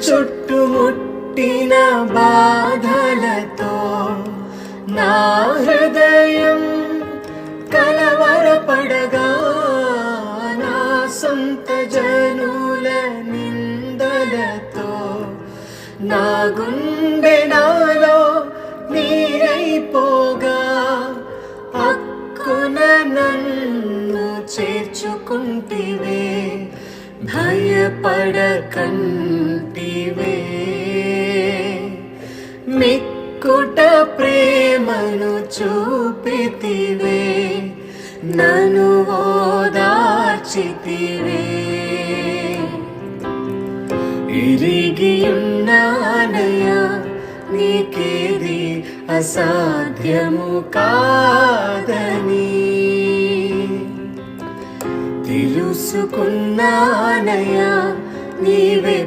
చుట్టుముట్టిన బాధలతో నా హృదయం కలవరపడగా, నా సొంత జనుల నిందలతో నా గుండె నాలో నీరైపోగా, హక్కున నన్ను చేర్చుకుంటివే, భయపడకంటివే. మిక్కుట ప్రేమను చూపితివే, నన్ను ఓదార్చితివే. ఇరిగియున్నానయ్యా, నీకేది అసాధ్యము కాదని తెలుసుకున్నానయ్యా, నీవే